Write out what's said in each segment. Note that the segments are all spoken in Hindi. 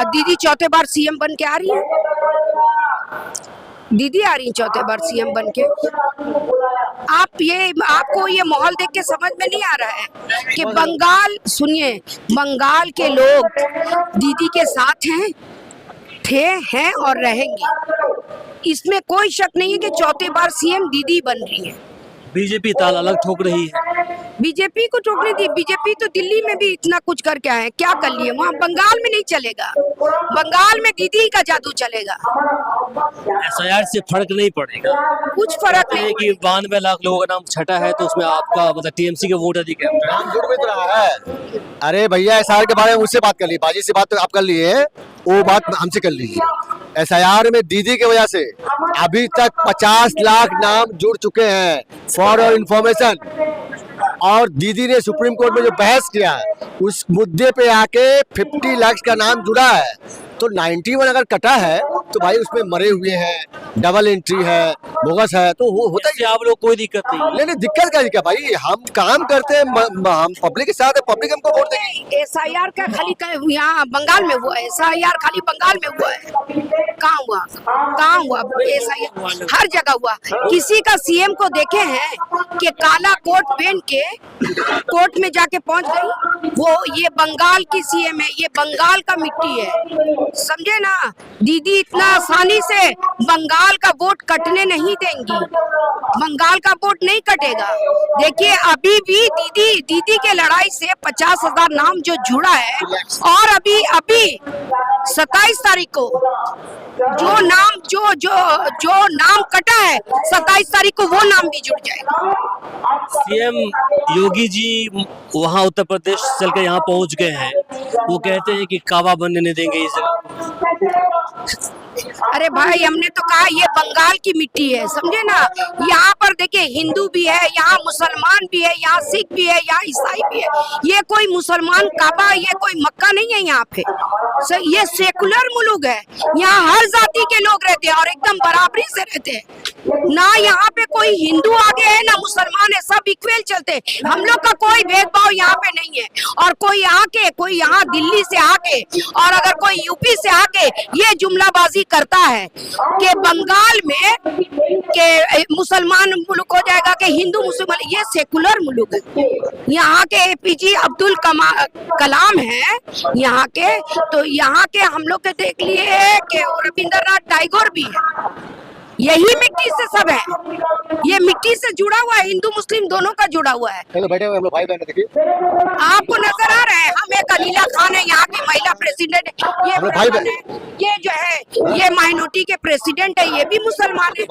दीदी चौथे बार सीएम बन के आ रही है। दीदी आ रही है चौथे बार सीएम बन के। आपको ये माहौल देख के समझ में नहीं आ रहा है कि बंगाल, सुनिए, बंगाल के लोग दीदी के साथ हैं और रहेंगे। इसमें कोई शक नहीं है कि चौथे बार सीएम दीदी बन रही है। बीजेपी ताल अलग ठोक रही है। बीजेपी को ठोकने दी। बीजेपी तो दिल्ली में भी इतना कुछ करके आए, क्या कर लिए? वहाँ बंगाल में नहीं चलेगा, बंगाल में दीदी का जादू चलेगा। एसआईआर से फर्क नहीं पड़ेगा, कुछ फर्क नहीं कि 92 लाख लोगों का नाम छटा है तो उसमें आपका मतलब टीएमसी के वोट अधिक है। नाम जुड़ में तो रहा है। अरे भैया एसआईआर के बारे में मुझसे बात कर ली, बाजी से बात तो आप कर लिए, वो बात हमसे कर लीजिए। एसआईआर में दीदी की वजह से अभी तक 50 लाख नाम जुड़ चुके हैं, फॉर योर इंफॉर्मेशन। और दीदी ने सुप्रीम कोर्ट में जो बहस किया है उस मुद्दे पे आके 50 लाख का नाम जुड़ा है। तो 91 अगर कटा है तो भाई उसमें मरे हुए हैं, डबल एंट्री है, बोगस है, तो वो होता है। आप लोग कोई दिक्कत नहीं। नहीं दिक्कत क्या भाई, हम काम करते हैं, हम पब्लिक के साथ है, पब्लिक हमको वोट देगी। एसआईआर का खाली यहाँ बंगाल में हुआ है, एसआईआर खाली बंगाल में हुआ है। कहाँ हुआ एसआईआर? हर जगह हुआ। किसी का सीएम को देखे हैं कि काला कोट पहन के कोर्ट में जाके पहुंच गई? वो ये बंगाल की सीएम है, ये बंगाल का मिट्टी है, समझे ना? दीदी इतना आसानी से बंगाल का वोट कटने नहीं देंगी, बंगाल का वोट नहीं कटेगा। देखिए अभी भी दीदी के लड़ाई से 50,000 नाम जो जुड़ा है, और अभी 27 तारीख को जो नाम कटा है 27 तारीख को वो नाम भी जुड़ जाएगा। सीएम योगी जी वहां उत्तर प्रदेश चल के यहाँ पहुंच गए हैं, वो कहते हैं कि कावा बनने नहीं देंगे इस जगह। अरे भाई हमने तो कहा ये बंगाल की मिट्टी है, समझे ना? यहाँ पर देखिए हिंदू भी है, यहाँ मुसलमान भी है, यहाँ सिख भी है, यहाँ ईसाई भी है। ये कोई मुसलमान काबा, ये कोई मक्का नहीं है यहाँ पे। ये सेकुलर मुल्क है, यहाँ हर जाति के लोग रहते हैं और एकदम बराबरी से रहते हैं। ना यहाँ पे कोई हिंदू आगे है ना मुसलमान है, सब इक्वल चलते हैं। हम लोग का कोई भेदभाव यहाँ पे नहीं है। और कोई यहाँ दिल्ली से आके और अगर कोई यूपी से आके ये जुमलाबाजी करता है कि बंगाल में के मुसलमान मुल्क हो जाएगा कि हिंदू मुसलमान, ये सेकुलर मुल्क है। यहाँ के एपीजे अब्दुल कलाम है यहाँ के, तो यहाँ के हम लोग के देख लिए कि रविंद्रनाथ टैगोर भी है। यही मिट्टी से सब है, ये मिट्टी से जुड़ा हुआ है, हिंदू मुस्लिम दोनों का जुड़ा हुआ है। बैठे हुए हम लोग भाई बहन, देखिए आपको नजर आ रहा है, हम एक अलीला खान है यहाँ की महिला प्रेसिडेंट है, ये भाई बहन, ये जो है ये माइनॉरिटी के प्रेसिडेंट है, ये भी मुसलमान है।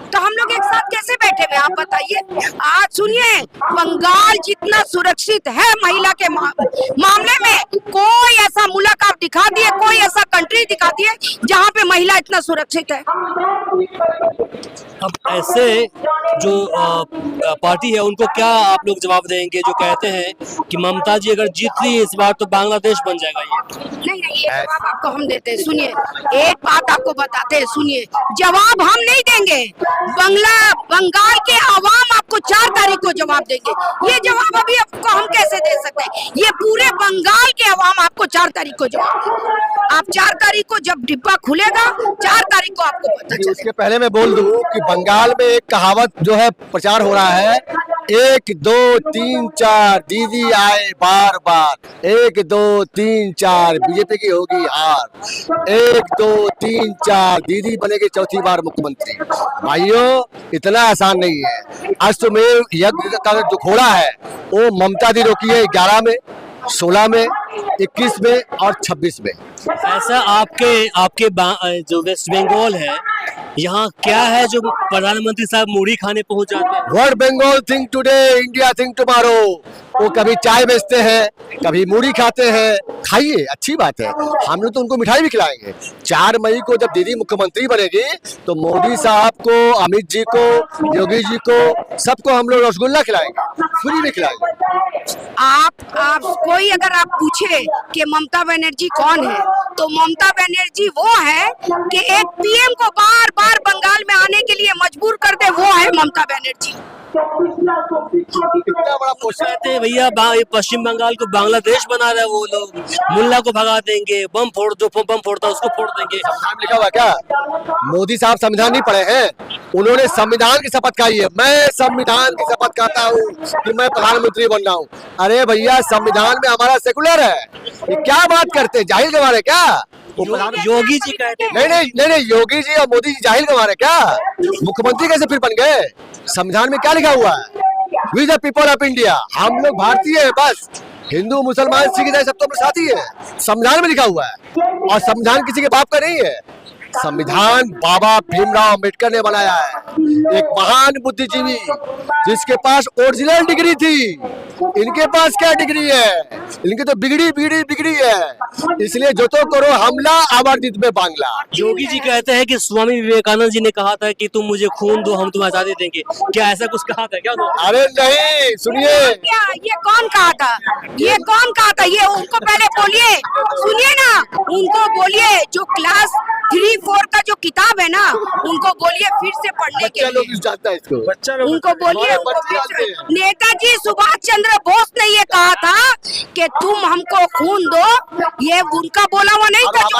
तो हम लोग एक साथ कैसे बैठे हुए आप बताइए? आज सुनिए, बंगाल जितना सुरक्षित है महिला के मामले में, कोई ऐसा मुल्क आप दिखा दिए, कोई ऐसा कंट्री दिखा दिए जहाँ पे महिला इतना सुरक्षित है। अब ऐसे जो पार्टी है उनको क्या आप लोग जवाब देंगे जो कहते हैं कि ममता जी अगर जीत रही है इस बार तो बांग्लादेश बन जाएगा? ये नहीं, ये जवाब आपको हम देते हैं। सुनिए, एक बात आपको बताते हैं, सुनिए, जवाब हम नहीं देंगे, बंगाल के आवाम आपको 4 तारीख को जवाब देंगे। ये जवाब अभी आपको हम कैसे दे सकते हैं? ये पूरे बंगाल के आवाम आपको 4 तारीख को जवाब देंगे। आप 4 तारीख को जब डिब्बा खुलेगा, 4 तारीख को आपको पता चलेगा। उसके पहले मैं बोल दूं कि बंगाल में एक कहावत जो है प्रचार हो रहा है, 1 2 3 4 दीदी आए बार बार, 1 2 3 4 बीजेपी की होगी हार, 1 2 3 4 दीदी बनेगी चौथी बार मुख्यमंत्री। भाइयों इतना आसान नहीं है। आज तो मेरे यज्ञ का जो घोड़ा है वो ममता दी रोकी है 11 में, 16 में, 21 में और 26 में। ऐसा आपके जो वेस्ट बंगाल है यहाँ क्या है जो प्रधानमंत्री साहब मूढ़ी खाने पहुंच जाते हैं? What Bengal think today, India think tomorrow. वो कभी चाय बेचते हैं, कभी मूढ़ी खाते हैं। खाइए, अच्छी बात है, हम लोग तो उनको मिठाई भी खिलाएंगे। 4 मई को जब दीदी मुख्यमंत्री बनेगी तो मोदी साहब को, अमित जी को, योगी जी को, सबको हम लोग रसगुल्ला खिलाएंगे, फ्री में खिलाएंगे। आप कोई अगर आप पूछे कि ममता बनर्जी कौन है तो ममता बनर्जी वो है कि एक पीएम को बार बार बंगाल में आने के लिए मजबूर कर दे, वो है ममता बनर्जी। कितना बड़ा क्वेश्चन कहते हैं भैया ये पश्चिम बंगाल को बांग्लादेश बना रहे हैं वो लोग, मुल्ला को भगा देंगे, बम फोड़, जो बम फोड़ता है उसको फोड़ देंगे। संविधान में लिखा हुआ है क्या? मोदी साहब संविधान नहीं पढ़े हैं, उन्होंने संविधान की शपथ खाई है। मैं संविधान की शपथ खाता हूँ कि मैं प्रधानमंत्री बन रहा हूँ। अरे भैया संविधान में हमारा सेकुलर है, ये क्या बात करते हैं? जाहिल गंवार है क्या? योगी जी कहते हैं नहीं, योगी जी और मोदी जी जाहिल गंवार है क्या? मुख्यमंत्री कैसे फिर बन गए? संविधान में क्या लिखा हुआ है? We the people of India, हम लोग भारतीय है, बस हिंदू मुसलमान सिख ईसाई सब तो अपने साथी है। संविधान में लिखा हुआ है, और संविधान किसी के बाप का नहीं है। संविधान बाबा भीमराव अम्बेडकर ने बनाया है, एक महान बुद्धिजीवी जिसके पास ओरिजिनल डिग्री थी। इनके पास क्या डिग्री है? इनकी तो बिगड़ी है। इसलिए जो तो करो हमला, आबाद में बांग्ला। योगी जी कहते हैं कि स्वामी विवेकानंद जी ने कहा था कि तुम मुझे खून दो, हम तुम्हें आजादी देंगे। क्या ऐसा कुछ कहा था क्या? अरे नहीं, सुनिए, क्या ये कौन कहा था? ये कौन कहा था? ये उनको पहले बोलिए, सुनिए ना, उनको बोलिए जो क्लास 3-4 का जो किताब है ना, उनको बोलिए फिर से पढ़ने के लिए। जानता है इसको, उनको बोलिए, उनको फिर से। नेताजी सुभाष चंद्र बोस ने ये कहा था कि तुम हमको खून दो, ये उनका बोला हुआ नहीं था। जो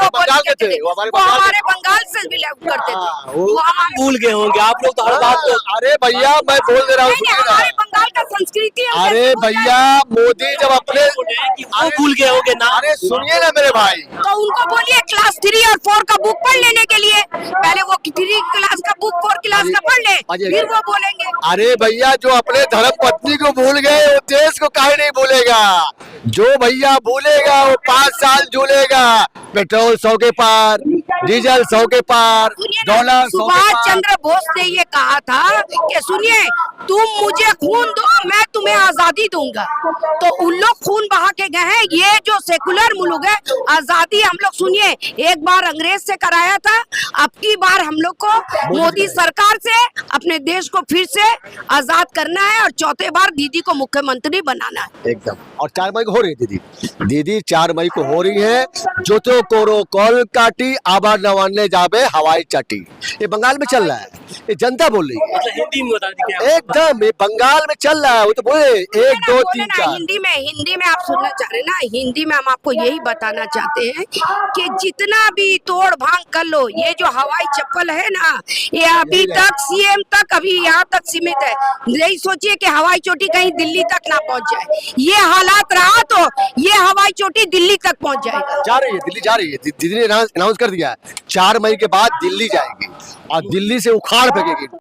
वो हमारे बंगाल से बिलोंग करते थे, वो हमारे भूल गए होंगे आप लोग तो हर बात को। अरे भैया मैं बोल दे रहा हूँ, हमारे बंगाल का संस्कृति है। अरे भैया मोदी जब अपने वो भूल गए होंगे ना। अरे सुनिए ना मेरे भाई, तो उनको बोलिए क्लास 3 और 4 का बुक पढ़ लेने के लिए। पहले वो 3 क्लास का बुक 4 क्लास का पढ़ ले, फिर वो बोलेंगे। अरे भैया जो अपने धर्म पत्नी को भूल गए, वो देश को काहे नहीं भूलेगा? जो भैया भूलेगा वो 5 साल झूलेगा। पेट्रोल 100 के पार, डीजल 100 के पार, डॉलर 100 के सुभाष पार। चंद्र बोस ने ये कहा था कि सुनिए, तुम मुझे खून दो, मैं तुम्हें आजादी दूंगा। तो उन लोग खून बहा के गए हैं। ये जो सेकुलर मुल्क है, आजादी हम लोग, सुनिए, एक बार अंग्रेज से कराया था, अब की बार हम लोग को मोदी सरकार से अपने देश को फिर से आजाद करना है, और चौथे बार दीदी को मुख्यमंत्री बनाना है। एकदम। और 4 मई को हो रही है दीदी 4 मई को हो रही है। जो तो कोरो कॉल काटी, आबाद नवाने जाबे हवाई चाटी। ये बंगाल में चल रहा है, ये जनता बोल रही है। मतलब हिंदी में बता दीजिए। एकदम ये बंगाल में चल रहा है। वो तो बोले 1 2 3 4। हिंदी में आप सुनना चाह रहे हैं ना? हिंदी में हम आपको यही बताना चाहते हैं कि जितना भी तोड़ भांग कर लो, ये जो हवाई चप्पल है ना, ये अभी तक सीएम तक अभी यहाँ तक सीमित है। यही सोचिए कि हवाई चोटी कहीं दिल्ली तक ना पहुँच जाए। ये हालात रहा तो ये हवाई चोटी दिल्ली तक पहुँच जाएगा। जा रही है, दिल्ली जा रही है। दीदी ने अनाउंस कर दिया है 4 मई के बाद दिल्ली जाएगी, और दिल्ली से उखाड़ फेंकेगी।